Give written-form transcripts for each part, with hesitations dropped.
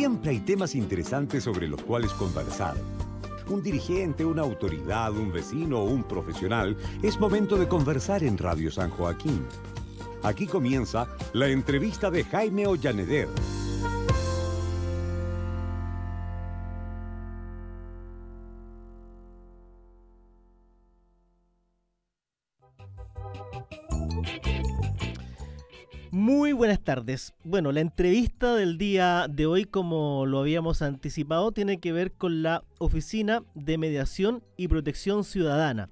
siempre hay temas interesantes sobre los cuales conversar. Un dirigente, una autoridad, un vecino o un profesional, es momento de conversar en Radio San Joaquín. Aquí comienza la entrevista de Jaime Ollaneder. Muy buenas tardes. Bueno, la entrevista del día de hoy, como lo habíamos anticipado, tiene que ver con la Oficina de Mediación y Protección Ciudadana.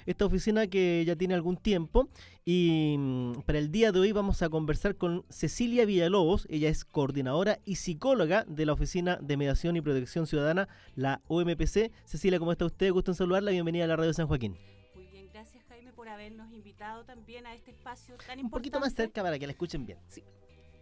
Esta oficina que ya tiene algún tiempo, y para el día de hoy vamos a conversar con Cecilia Villalobos. Ella es coordinadora y psicóloga de la Oficina de Mediación y Protección Ciudadana, la OMPC. Cecilia, ¿cómo está usted? Gusto en saludarla. Bienvenida a la Radio San Joaquín. Gracias, Jaime, por habernos invitado también a este espacio tan importante. Un poquito más cerca para que la escuchen bien. Sí.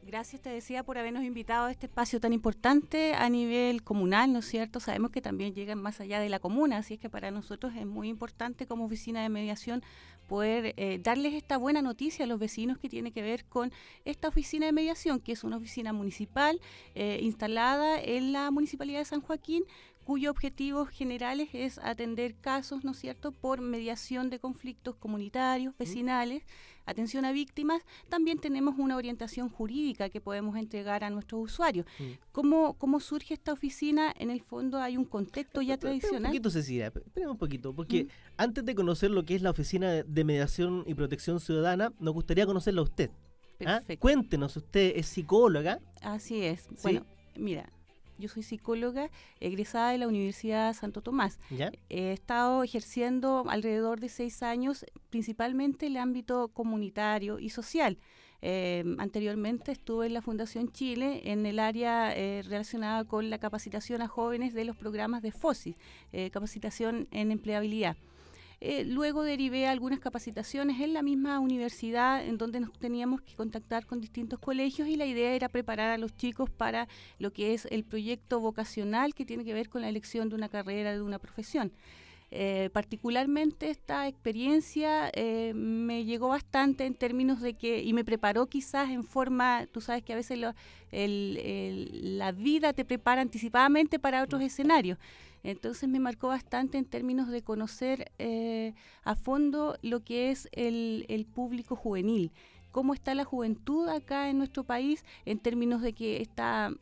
Gracias, te decía, por habernos invitado a este espacio tan importante a nivel comunal, ¿no es cierto? Sabemos que también llegan más allá de la comuna, así es que para nosotros es muy importante como oficina de mediación poder darles esta buena noticia a los vecinos que tiene que ver con esta oficina de mediación, que es una oficina municipal instalada en la Municipalidad de San Joaquín, cuyo objetivo generales es atender casos, ¿no es cierto?, por mediación de conflictos comunitarios, vecinales, atención a víctimas. También tenemos una orientación jurídica que podemos entregar a nuestros usuarios. ¿Cómo surge esta oficina? En el fondo hay un contexto ya tradicional. Un poquito, Cecilia, espera un poquito, porque antes de conocer lo que es la Oficina de Mediación y Protección Ciudadana, nos gustaría conocerla a usted. Perfecto. Cuéntenos, usted es psicóloga. Así es. ¿Sí? Bueno, mira, yo soy psicóloga egresada de la Universidad Santo Tomás. ¿Ya? He estado ejerciendo alrededor de 6 años, principalmente el ámbito comunitario y social. Anteriormente estuve en la Fundación Chile en el área relacionada con la capacitación a jóvenes de los programas de FOSI, capacitación en empleabilidad. Luego derivé algunas capacitaciones en la misma universidad en donde nos teníamos que contactar con distintos colegios y la idea era preparar a los chicos para lo que es el proyecto vocacional que tiene que ver con la elección de una carrera, de una profesión. Particularmente esta experiencia me llegó bastante en términos de que, y me preparó quizás en forma, tú sabes que a veces la vida te prepara anticipadamente para otros escenarios. Entonces me marcó bastante en términos de conocer a fondo lo que es el público juvenil, cómo está la juventud acá en nuestro país en términos de que está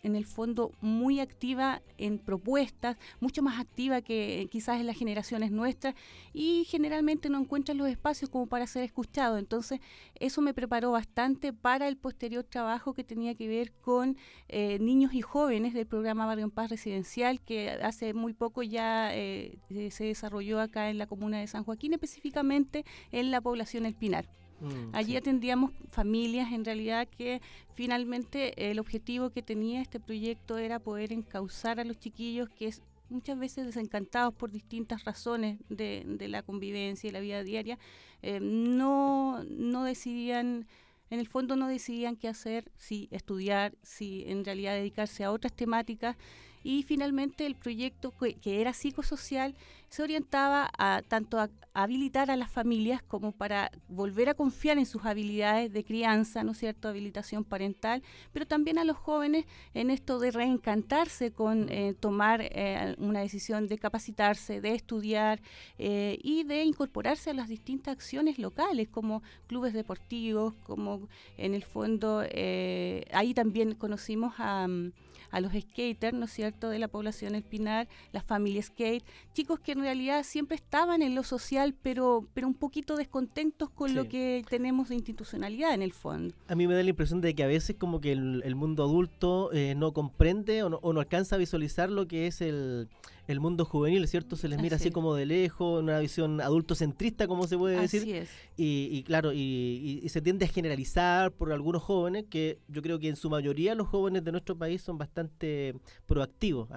en el fondo muy activa en propuestas, mucho más activa que quizás en las generaciones nuestras y generalmente no encuentra los espacios como para ser escuchado. Entonces eso me preparó bastante para el posterior trabajo que tenía que ver con niños y jóvenes del programa Barrio en Paz Residencial, que hace muy poco ya se desarrolló acá en la comuna de San Joaquín, específicamente en la población El Pinar. Allí atendíamos familias en realidad que finalmente el objetivo que tenía este proyecto era poder encauzar a los chiquillos que muchas veces desencantados por distintas razones de la convivencia y la vida diaria, no decidían, en el fondo no decidían qué hacer, si estudiar, si en realidad dedicarse a otras temáticas. Y finalmente el proyecto que era psicosocial se orientaba tanto a habilitar a las familias como para volver a confiar en sus habilidades de crianza, ¿no es cierto?, habilitación parental, pero también a los jóvenes en esto de reencantarse con tomar una decisión de capacitarse, de estudiar y de incorporarse a las distintas acciones locales como clubes deportivos, como en el fondo ahí también conocimos a los skaters, ¿no es cierto?, de la población El Pinar, las familias skate, chicos que en realidad siempre estaban en lo social, pero un poquito descontentos con lo que tenemos de institucionalidad en el fondo. A mí me da la impresión de que a veces como que el mundo adulto no comprende o no alcanza a visualizar lo que es el mundo juvenil, ¿cierto? Se les mira así como de lejos, en una visión adultocentrista, como se puede decir. Así es. Y claro, y se tiende a generalizar por algunos jóvenes, que yo creo que en su mayoría los jóvenes de nuestro país son bastante proactivos,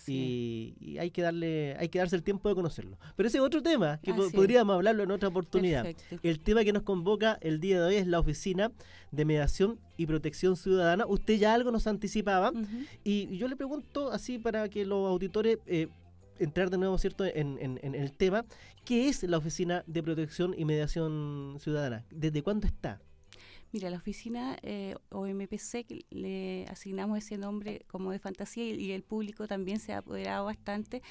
y hay que darse el tiempo de conocerlo. Pero ese es otro tema, que podríamos hablarlo en otra oportunidad. Perfecto. El tema que nos convoca el día de hoy es la Oficina de Mediación y Protección Ciudadana. Usted ya algo nos anticipaba, y yo le pregunto así para que los auditores entrar de nuevo, ¿cierto?, en el tema. ¿Qué es la Oficina de Protección y Mediación Ciudadana? ¿Desde cuándo está? Mira, la oficina OMPC, que le asignamos ese nombre como de fantasía y el público también se ha apoderado bastante,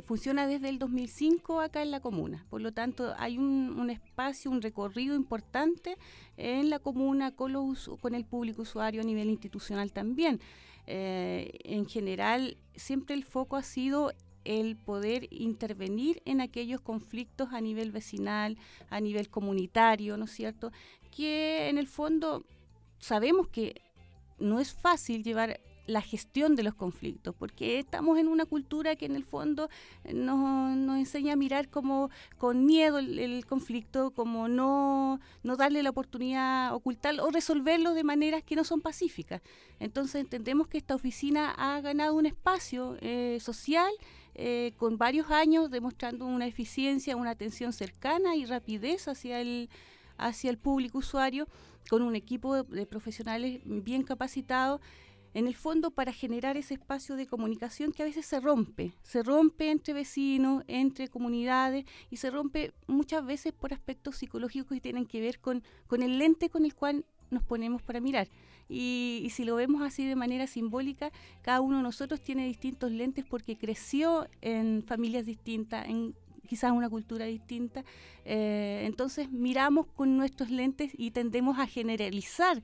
funciona desde el 2005 acá en la comuna. Por lo tanto, hay un espacio, un recorrido importante en la comuna con el público usuario a nivel institucional también. En general, siempre el foco ha sido el poder intervenir en aquellos conflictos a nivel vecinal, a nivel comunitario, ¿no es cierto?, que en el fondo sabemos que no es fácil llevar la gestión de los conflictos, porque estamos en una cultura que en el fondo nos enseña a mirar como con miedo el conflicto, como no darle la oportunidad, ocultarlo o resolverlo de maneras que no son pacíficas. Entonces entendemos que esta oficina ha ganado un espacio social con varios años, demostrando una eficiencia, una atención cercana y rapidez hacia el público usuario, con un equipo de profesionales bien capacitados, en el fondo para generar ese espacio de comunicación que a veces se rompe entre vecinos, entre comunidades, y se rompe muchas veces por aspectos psicológicos que tienen que ver con el lente con el cual nos ponemos para mirar. Y si lo vemos así de manera simbólica, cada uno de nosotros tiene distintos lentes porque creció en familias distintas, en quizás una cultura distinta, entonces miramos con nuestros lentes y tendemos a generalizar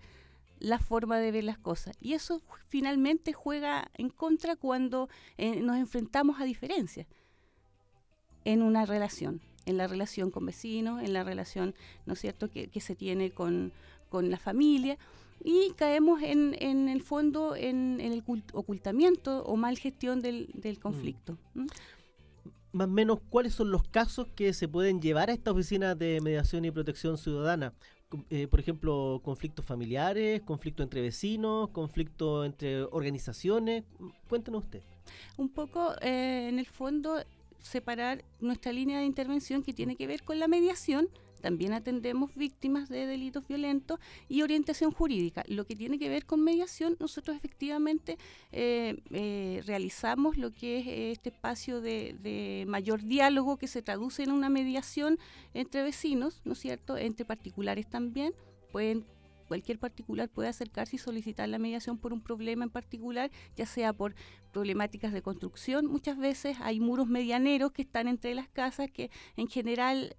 la forma de ver las cosas, y eso finalmente juega en contra cuando nos enfrentamos a diferencias en una relación, en la relación con vecinos, en la relación, ¿no es cierto?, que se tiene con la familia, y caemos en el fondo en el ocultamiento o mal gestión del conflicto. Más o menos, ¿cuáles son los casos que se pueden llevar a esta oficina de mediación y protección ciudadana? Por ejemplo, conflictos familiares, conflictos entre vecinos, conflictos entre organizaciones. Cuéntenos usted. Un poco, en el fondo, separar nuestra línea de intervención que tiene que ver con la mediación. También atendemos víctimas de delitos violentos y orientación jurídica. Lo que tiene que ver con mediación, nosotros efectivamente realizamos lo que es este espacio de mayor diálogo que se traduce en una mediación entre vecinos, ¿no es cierto?, entre particulares también. Cualquier particular puede acercarse y solicitar la mediación por un problema en particular, ya sea por problemáticas de construcción. Muchas veces hay muros medianeros que están entre las casas que en general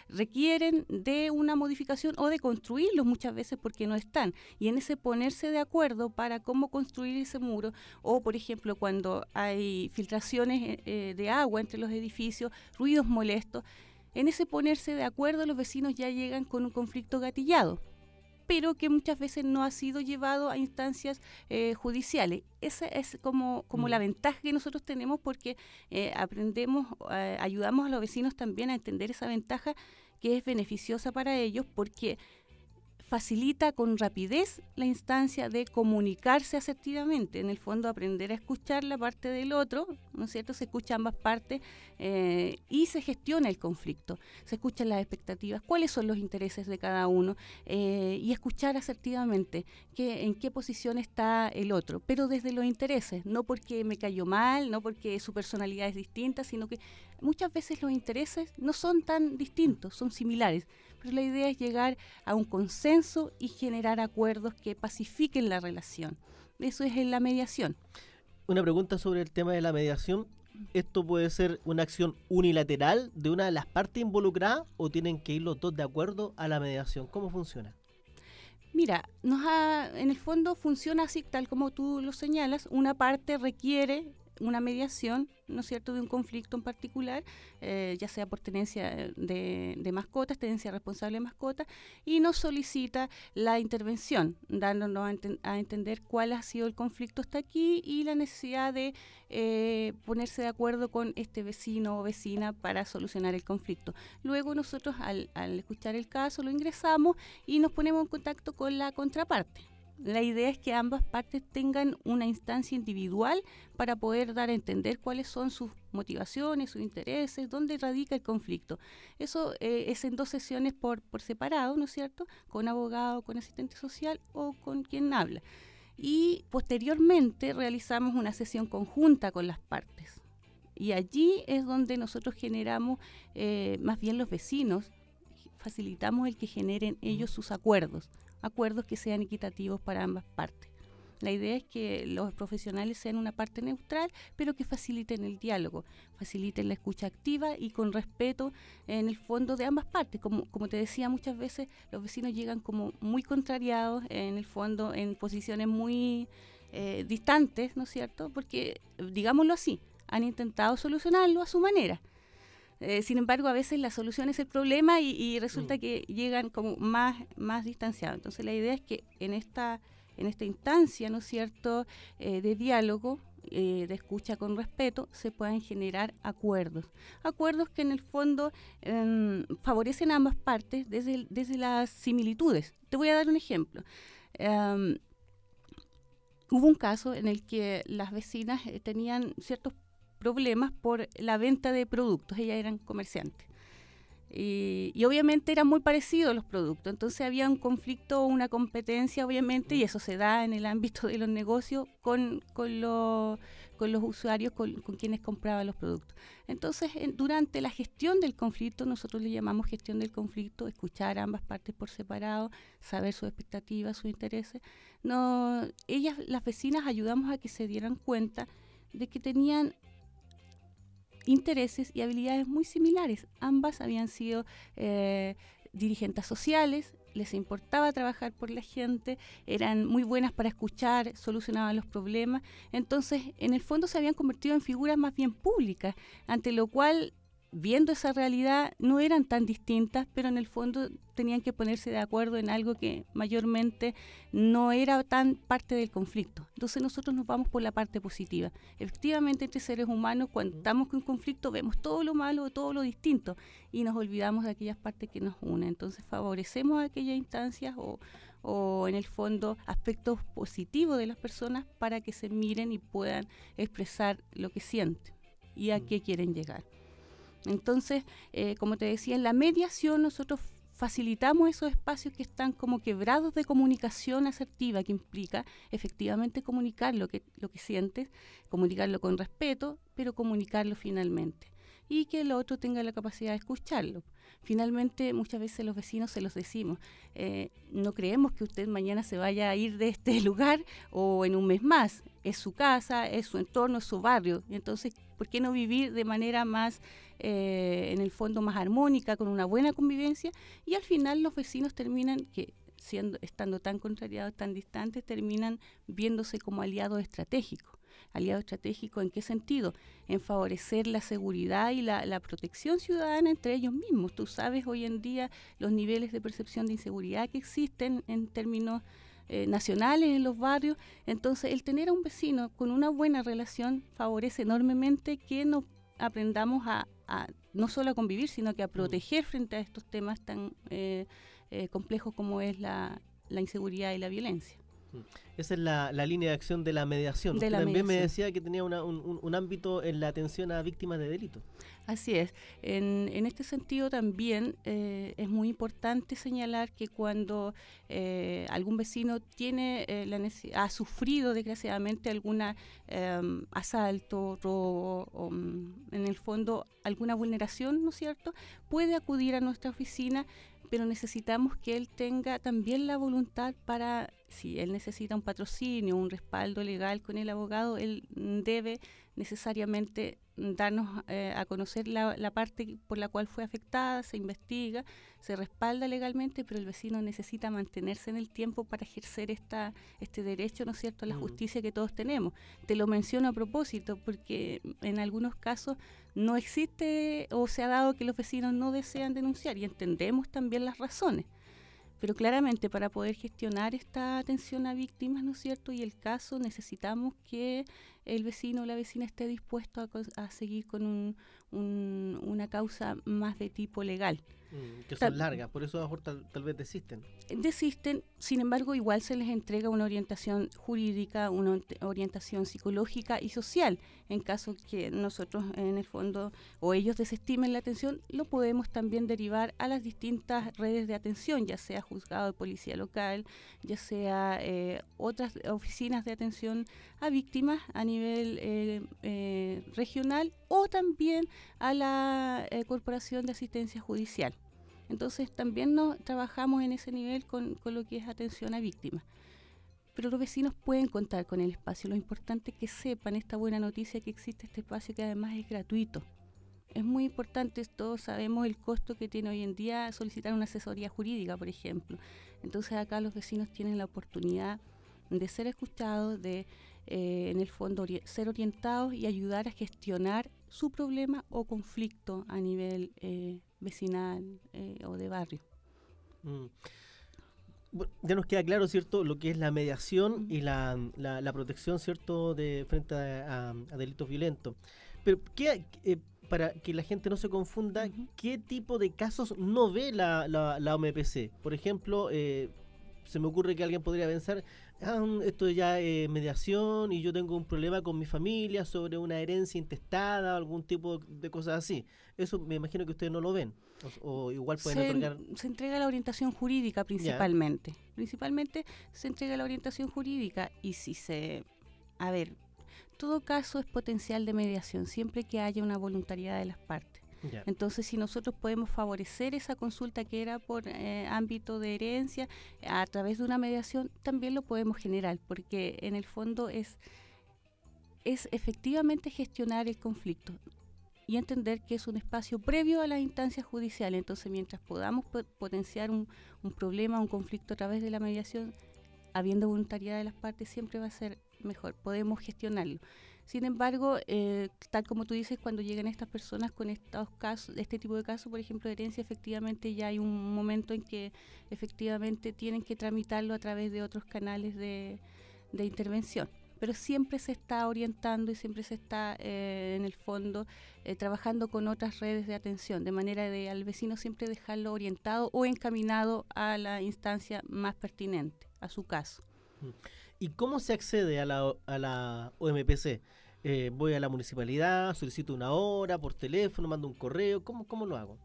requieren de una modificación o de construirlos muchas veces porque no están. Y en ese ponerse de acuerdo para cómo construir ese muro, o por ejemplo cuando hay filtraciones de agua entre los edificios, ruidos molestos, en ese ponerse de acuerdo los vecinos ya llegan con un conflicto gatillado, pero que muchas veces no ha sido llevado a instancias judiciales. Esa es como la ventaja que nosotros tenemos, porque ayudamos a los vecinos también a entender esa ventaja que es beneficiosa para ellos, porque facilita con rapidez la instancia de comunicarse asertivamente, en el fondo aprender a escuchar la parte del otro, ¿no es cierto? Se escucha ambas partes y se gestiona el conflicto, se escuchan las expectativas, cuáles son los intereses de cada uno y escuchar asertivamente en qué posición está el otro, pero desde los intereses, no porque me cayó mal, no porque su personalidad es distinta, sino que muchas veces los intereses no son tan distintos, son similares, pero la idea es llegar a un consenso y generar acuerdos que pacifiquen la relación. Eso es en la mediación. Una pregunta sobre el tema de la mediación. ¿Esto puede ser una acción unilateral de una de las partes involucradas o tienen que ir los dos de acuerdo a la mediación? ¿Cómo funciona? Mira, en el fondo funciona así, tal como tú lo señalas. Una parte requiere una mediación, ¿no es cierto?, de un conflicto en particular, ya sea por tenencia de mascotas, tenencia responsable de mascotas, y nos solicita la intervención, dándonos a entender cuál ha sido el conflicto hasta aquí y la necesidad de ponerse de acuerdo con este vecino o vecina para solucionar el conflicto. Luego nosotros al escuchar el caso lo ingresamos y nos ponemos en contacto con la contraparte. La idea es que ambas partes tengan una instancia individual para poder dar a entender cuáles son sus motivaciones, sus intereses, dónde radica el conflicto. Eso es en 2 sesiones por separado, ¿no es cierto?, con abogado, con asistente social o con quien habla. Y posteriormente realizamos una sesión conjunta con las partes. Y allí es donde nosotros generamos, más bien los vecinos, facilitamos el que generen ellos sus acuerdos. acuerdos que sean equitativos para ambas partes. La idea es que los profesionales sean una parte neutral, pero que faciliten el diálogo, faciliten la escucha activa y con respeto en el fondo de ambas partes. Como te decía, muchas veces los vecinos llegan como muy contrariados, en el fondo en posiciones muy distantes, ¿no es cierto? Porque, digámoslo así, han intentado solucionarlo a su manera. Sin embargo, a veces la solución es el problema y resulta que llegan como más distanciados. Entonces la idea es que en esta instancia, ¿no es cierto?, de diálogo, de escucha con respeto, se puedan generar acuerdos que en el fondo favorecen a ambas partes desde las similitudes. Te voy a dar un ejemplo. Hubo un caso en el que las vecinas tenían ciertos problemas por la venta de productos, ellas eran comerciantes. Y obviamente eran muy parecidos los productos, entonces había un conflicto, una competencia obviamente, y eso se da en el ámbito de los negocios con los usuarios, con quienes compraban los productos. Entonces, durante la gestión del conflicto, nosotros le llamamos gestión del conflicto, escuchar a ambas partes por separado, saber sus expectativas, sus intereses. Ellas, las vecinas, ayudamos a que se dieran cuenta de que tenían intereses y habilidades muy similares. Ambas habían sido dirigentes sociales, les importaba trabajar por la gente, eran muy buenas para escuchar, solucionaban los problemas. Entonces, en el fondo se habían convertido en figuras más bien públicas, ante lo cual, viendo esa realidad, no eran tan distintas, pero en el fondo tenían que ponerse de acuerdo en algo que mayormente no era tan parte del conflicto. Entonces nosotros nos vamos por la parte positiva. Efectivamente, entre seres humanos, cuando estamos con conflicto, vemos todo lo malo, todo lo distinto, y nos olvidamos de aquellas partes que nos unen. Entonces favorecemos aquellas instancias o en el fondo aspectos positivos de las personas para que se miren y puedan expresar lo que sienten y a qué quieren llegar. Entonces, como te decía, en la mediación nosotros facilitamos esos espacios que están como quebrados de comunicación asertiva, que implica efectivamente comunicar lo que sientes, comunicarlo con respeto, pero comunicarlo finalmente. Y que el otro tenga la capacidad de escucharlo. Finalmente, muchas veces los vecinos se los decimos, no creemos que usted mañana se vaya a ir de este lugar o en un mes más. Es su casa, es su entorno, es su barrio. Entonces, ¿por qué no vivir de manera más, en el fondo, más armónica, con una buena convivencia? Y al final los vecinos terminan, estando tan contrariados, tan distantes, terminan viéndose como aliados estratégicos. ¿Aliado estratégico en qué sentido? En favorecer la seguridad y la protección ciudadana entre ellos mismos. Tú sabes hoy en día los niveles de percepción de inseguridad que existen en términos nacionales en los barrios. Entonces, el tener a un vecino con una buena relación favorece enormemente que nos aprendamos a no solo a convivir, sino que a proteger frente a estos temas tan complejos como es la inseguridad y la violencia. Esa es la línea de acción de la mediación. Usted también me decía que tenía un ámbito en la atención a víctimas de delito. Así es. En este sentido también es muy importante señalar que cuando algún vecino ha sufrido desgraciadamente algún asalto, robo, o en el fondo alguna vulneración, ¿no es cierto?, puede acudir a nuestra oficina, pero necesitamos que él tenga también la voluntad para, si él necesita un patrocinio, un respaldo legal con el abogado, él debe necesariamente darnos a conocer la parte por la cual fue afectada, se investiga, se respalda legalmente, pero el vecino necesita mantenerse en el tiempo para ejercer este derecho, ¿no es cierto?, a la justicia que todos tenemos. Te lo menciono a propósito porque en algunos casos no existe o se ha dado que los vecinos no desean denunciar y entendemos también las razones. Pero claramente para poder gestionar esta atención a víctimas, ¿no es cierto?, y el caso, necesitamos que el vecino o la vecina esté dispuesto a seguir con una causa más de tipo legal. Que son largas, por eso tal vez desisten. Desisten, sin embargo, igual se les entrega una orientación jurídica, una orientación psicológica y social. En caso que nosotros, en el fondo, o ellos desestimen la atención, lo podemos también derivar a las distintas redes de atención, ya sea juzgado de policía local, ya sea otras oficinas de atención a víctimas a nivel regional o también a la Corporación de Asistencia Judicial. Entonces también nos trabajamos en ese nivel con lo que es atención a víctimas. Pero los vecinos pueden contar con el espacio. Lo importante es que sepan esta buena noticia que existe este espacio, que además es gratuito. Es muy importante, todos sabemos el costo que tiene hoy en día solicitar una asesoría jurídica, por ejemplo. Entonces acá los vecinos tienen la oportunidad de ser escuchados, de en el fondo ser orientados y ayudar a gestionar su problema o conflicto a nivel vecinal o de barrio. Bueno, ya nos queda claro, ¿cierto?, lo que es la mediación y la protección, ¿cierto?, de frente a delitos violentos. Pero, para que la gente no se confunda, ¿qué tipo de casos no ve la OMPC? Por ejemplo, se me ocurre que alguien podría pensar, esto ya es mediación y yo tengo un problema con mi familia sobre una herencia intestada, algún tipo de cosas así. Eso me imagino que ustedes no lo ven. O igual pueden otorgar... Se entrega la orientación jurídica principalmente. Yeah. Principalmente se entrega la orientación jurídica y si se... A ver, todo caso es potencial de mediación, siempre que haya una voluntariedad de las partes. Yeah. Entonces, si nosotros podemos favorecer esa consulta que era por ámbito de herencia, a través de una mediación, también lo podemos generar, porque en el fondo es efectivamente gestionar el conflicto y entender que es un espacio previo a las instancias judiciales. Entonces, mientras podamos potenciar un problema, un conflicto a través de la mediación, habiendo voluntariedad de las partes, siempre va a ser mejor, podemos gestionarlo. Sin embargo, tal como tú dices, cuando llegan estas personas con estos casos, este tipo de casos, por ejemplo, de herencia, efectivamente ya hay un momento en que efectivamente tienen que tramitarlo a través de otros canales de intervención. Pero siempre se está orientando y siempre se está, en el fondo, trabajando con otras redes de atención, de manera de al vecino siempre dejarlo orientado o encaminado a la instancia más pertinente, a su caso. ¿Y cómo se accede a la OMPC? ¿Voy a la municipalidad, solicito una hora, por teléfono, mando un correo? ¿Cómo lo hago?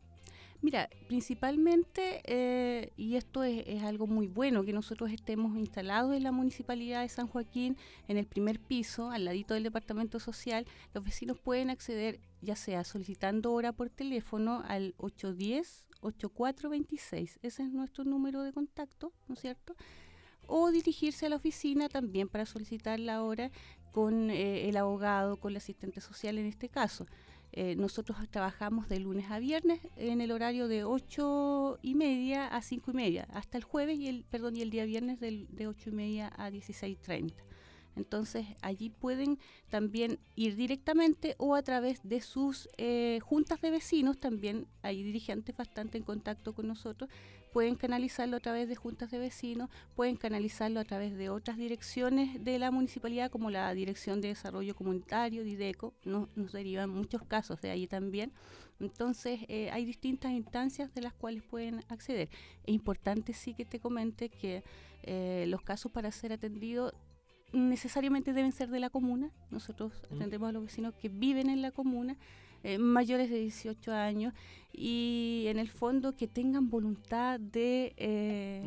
Mira, principalmente, y esto es algo muy bueno, que nosotros estemos instalados en la Municipalidad de San Joaquín, en el primer piso, al ladito del Departamento Social. Los vecinos pueden acceder, ya sea solicitando hora por teléfono, al 810-8426. Ese es nuestro número de contacto, ¿no es cierto? O dirigirse a la oficina también para solicitar la hora con el abogado, con el asistente social en este caso. Nosotros trabajamos de lunes a viernes en el horario de 8:30 a 5:30, hasta el jueves y el día viernes de 8:30 a 16:30. Entonces allí pueden también ir directamente o a través de sus juntas de vecinos. También hay dirigentes bastante en contacto con nosotros. Pueden canalizarlo a través de juntas de vecinos, pueden canalizarlo a través de otras direcciones de la municipalidad, como la Dirección de Desarrollo Comunitario, DIDECO, nos derivan muchos casos de ahí también. Entonces, hay distintas instancias de las cuales pueden acceder. Es importante sí que te comente que los casos para ser atendidos necesariamente deben ser de la comuna. Nosotros atendemos a los vecinos que viven en la comuna, mayores de 18 años, y en el fondo que tengan voluntad de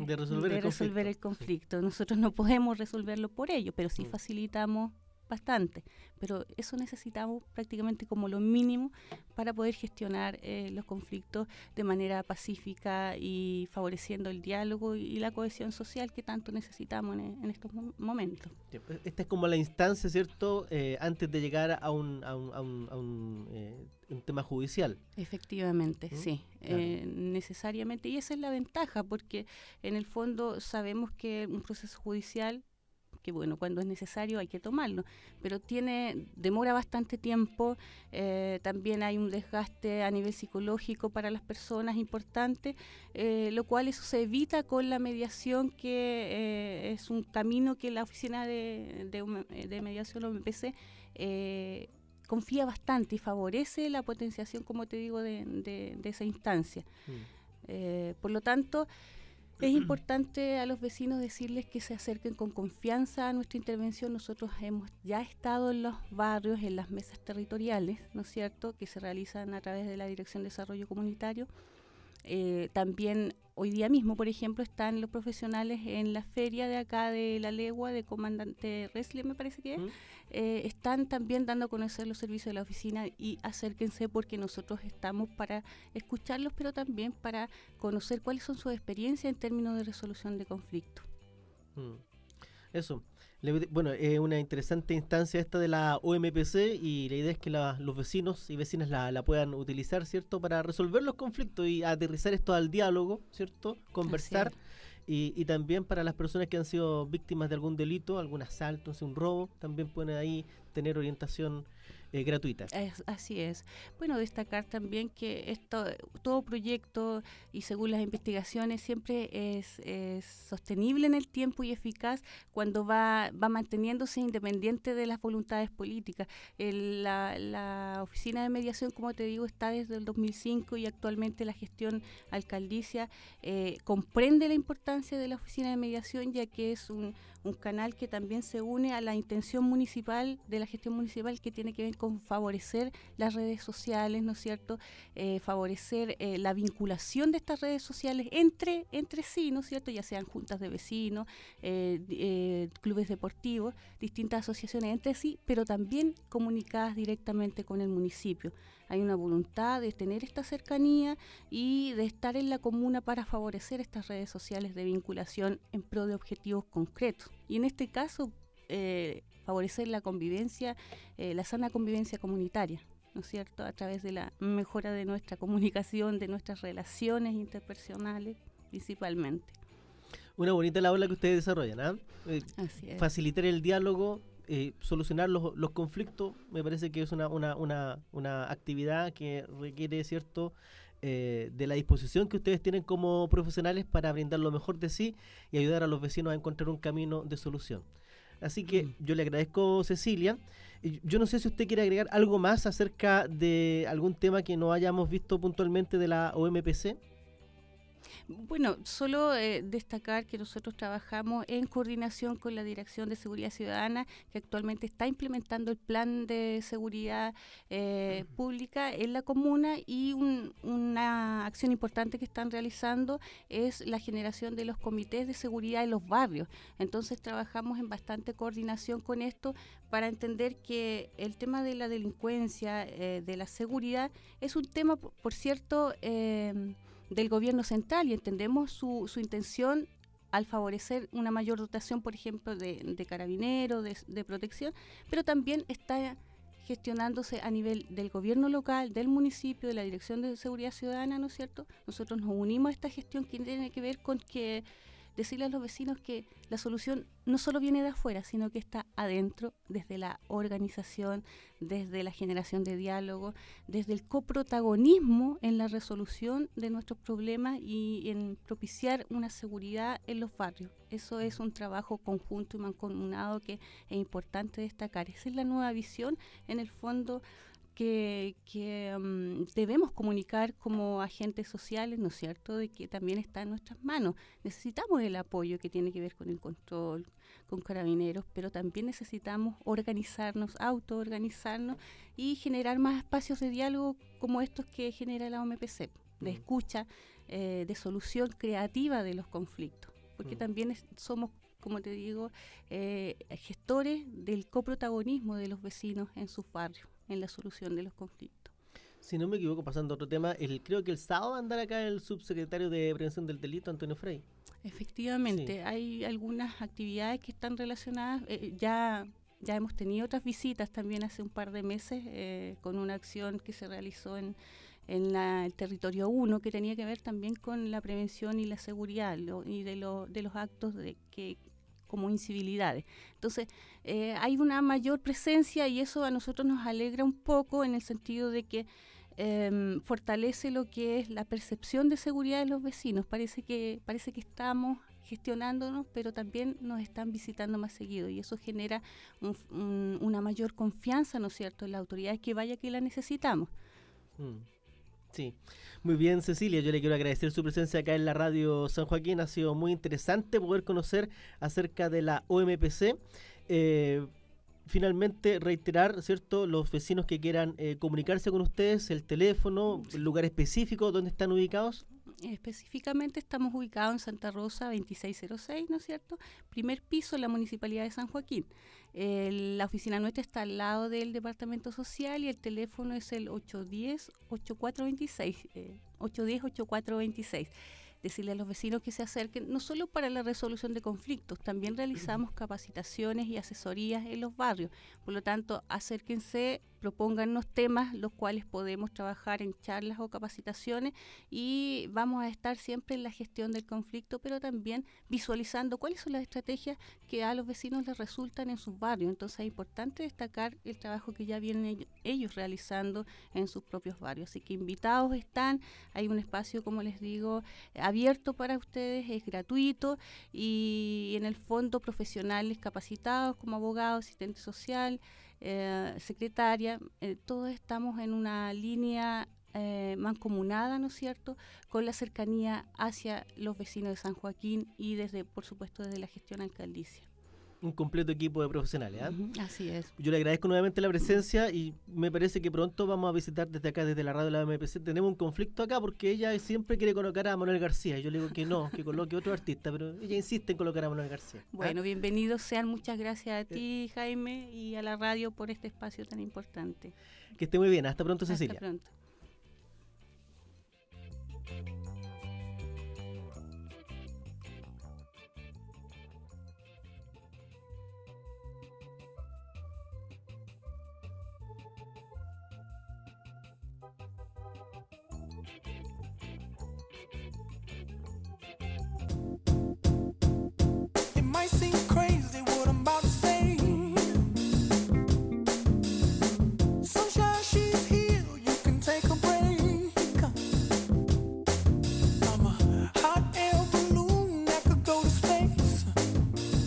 resolver el conflicto. Nosotros no podemos resolverlo por ellos, pero sí facilitamos bastante. Pero eso necesitamos prácticamente como lo mínimo para poder gestionar los conflictos de manera pacífica y favoreciendo el diálogo y la cohesión social que tanto necesitamos en estos momentos. Esta es como la instancia, ¿cierto?, antes de llegar a un tema judicial. Efectivamente, sí, claro. Necesariamente. Y esa es la ventaja, porque en el fondo sabemos que un proceso judicial, que bueno, cuando es necesario hay que tomarlo, pero demora bastante tiempo, también hay un desgaste a nivel psicológico para las personas importante, lo cual eso se evita con la mediación, que es un camino que la oficina de mediación OMPC confía bastante y favorece la potenciación, como te digo, de esa instancia. Por lo tanto, es importante a los vecinos decirles que se acerquen con confianza a nuestra intervención. Nosotros hemos ya estado en los barrios, en las mesas territoriales, ¿no es cierto?, que se realizan a través de la Dirección de Desarrollo Comunitario, También hoy día mismo, por ejemplo, están los profesionales en la feria de acá de La Legua, de Comandante Resle, me parece que es. Están también dando a conocer los servicios de la oficina, y acérquense porque nosotros estamos para escucharlos, pero también para conocer cuáles son sus experiencias en términos de resolución de conflictos. Eso. Bueno, es una interesante instancia esta de la OMPC, y la idea es que los vecinos y vecinas la puedan utilizar, ¿cierto?, para resolver los conflictos y aterrizar esto al diálogo, ¿cierto?, conversar, y también para las personas que han sido víctimas de algún delito, algún asalto, un robo, también pueden ahí tener orientación gratuita. Así es. Bueno, destacar también que todo proyecto, y según las investigaciones, siempre es sostenible en el tiempo y eficaz cuando va manteniéndose independiente de las voluntades políticas. La oficina de mediación, como te digo, está desde el 2005, y actualmente la gestión alcaldicia comprende la importancia de la oficina de mediación, ya que es un canal que también se une a la intención municipal, de la gestión municipal, que tiene que ver con favorecer las redes sociales, ¿no es cierto?, favorecer la vinculación de estas redes sociales entre sí, ¿no es cierto?, ya sean juntas de vecinos, clubes deportivos, distintas asociaciones entre sí, pero también comunicadas directamente con el municipio. Hay una voluntad de tener esta cercanía y de estar en la comuna para favorecer estas redes sociales de vinculación en pro de objetivos concretos. Y en este caso, favorecer la convivencia, la sana convivencia comunitaria, ¿no es cierto?, a través de la mejora de nuestra comunicación, de nuestras relaciones interpersonales, principalmente. Una bonita labor que ustedes desarrollan, Así es. Facilitar el diálogo, solucionar los conflictos, me parece que es una actividad que requiere, ¿cierto?, de la disposición que ustedes tienen como profesionales para brindar lo mejor de sí y ayudar a los vecinos a encontrar un camino de solución. Así que yo le agradezco, Cecilia. Yo no sé si usted quiere agregar algo más acerca de algún tema que no hayamos visto puntualmente de la OMPC. Bueno, solo destacar que nosotros trabajamos en coordinación con la Dirección de Seguridad Ciudadana, que actualmente está implementando el plan de seguridad pública en la comuna, y una acción importante que están realizando es la generación de los comités de seguridad en los barrios. Entonces trabajamos en bastante coordinación con esto para entender que el tema de la delincuencia, de la seguridad, es un tema, por cierto, del gobierno central, y entendemos su intención al favorecer una mayor dotación, por ejemplo, de carabineros, de protección, pero también está gestionándose a nivel del gobierno local, del municipio, de la Dirección de Seguridad Ciudadana, ¿no es cierto? Nosotros nos unimos a esta gestión que tiene que ver con que decirle a los vecinos que la solución no solo viene de afuera, sino que está adentro, desde la organización, desde la generación de diálogo, desde el coprotagonismo en la resolución de nuestros problemas y en propiciar una seguridad en los barrios. Eso es un trabajo conjunto y mancomunado que es importante destacar. Esa es la nueva visión, en el fondo, que debemos comunicar como agentes sociales, ¿no es cierto?, de que también está en nuestras manos. Necesitamos el apoyo que tiene que ver con el control, con carabineros, pero también necesitamos organizarnos, autoorganizarnos y generar más espacios de diálogo como estos que genera la OMPC, de escucha, de solución creativa de los conflictos, porque también somos, como te digo, gestores del coprotagonismo de los vecinos en sus barrios, en la solución de los conflictos. Si no me equivoco, pasando a otro tema, creo que el sábado va a andar acá el subsecretario de Prevención del Delito, Antonio Frey. Efectivamente, sí. Hay algunas actividades que están relacionadas, ya hemos tenido otras visitas también hace un par de meses, con una acción que se realizó en el territorio 1, que tenía que ver también con la prevención y la seguridad y de los actos como incivilidades. Entonces, hay una mayor presencia, y eso a nosotros nos alegra un poco, en el sentido de que fortalece lo que es la percepción de seguridad de los vecinos. Parece que estamos gestionándonos, pero también nos están visitando más seguido, y eso genera una mayor confianza, ¿no es cierto?, en las autoridades, que vaya que la necesitamos. Sí, muy bien, Cecilia, yo le quiero agradecer su presencia acá en la radio San Joaquín. Ha sido muy interesante poder conocer acerca de la OMPC. Finalmente, reiterar, ¿cierto?, los vecinos que quieran comunicarse con ustedes, el teléfono, el lugar específico donde están ubicados. Específicamente estamos ubicados en Santa Rosa 2606, ¿no es cierto? Primer piso, la Municipalidad de San Joaquín. La oficina nuestra está al lado del Departamento Social y el teléfono es el 810-8426. 810-8426. Decirle a los vecinos que se acerquen, no solo para la resolución de conflictos, también realizamos capacitaciones y asesorías en los barrios. Por lo tanto, acérquense, propóngannos temas los cuales podemos trabajar en charlas o capacitaciones y vamos a estar siempre en la gestión del conflicto, pero también visualizando cuáles son las estrategias que a los vecinos les resultan en sus barrios. Entonces es importante destacar el trabajo que ya vienen ellos realizando en sus propios barrios. Así que invitados están, hay un espacio, como les digo, abierto para ustedes, es gratuito y en el fondo profesionales capacitados como abogados, asistente social, secretaria, todos estamos en una línea mancomunada, ¿no es cierto?, con la cercanía hacia los vecinos de San Joaquín y por supuesto, desde la gestión alcaldicia. Un completo equipo de profesionales. Así es. Yo le agradezco nuevamente la presencia y me parece que pronto vamos a visitar desde acá, desde la radio de la MPC. Tenemos un conflicto acá porque ella siempre quiere colocar a Manuel García. Yo le digo que no, que coloque otro artista, pero ella insiste en colocar a Manuel García. Bueno, bienvenidos sean. Muchas gracias a ti, Jaime, y a la radio por este espacio tan importante. Que esté muy bien. Hasta pronto, Cecilia. Hasta pronto. It might seem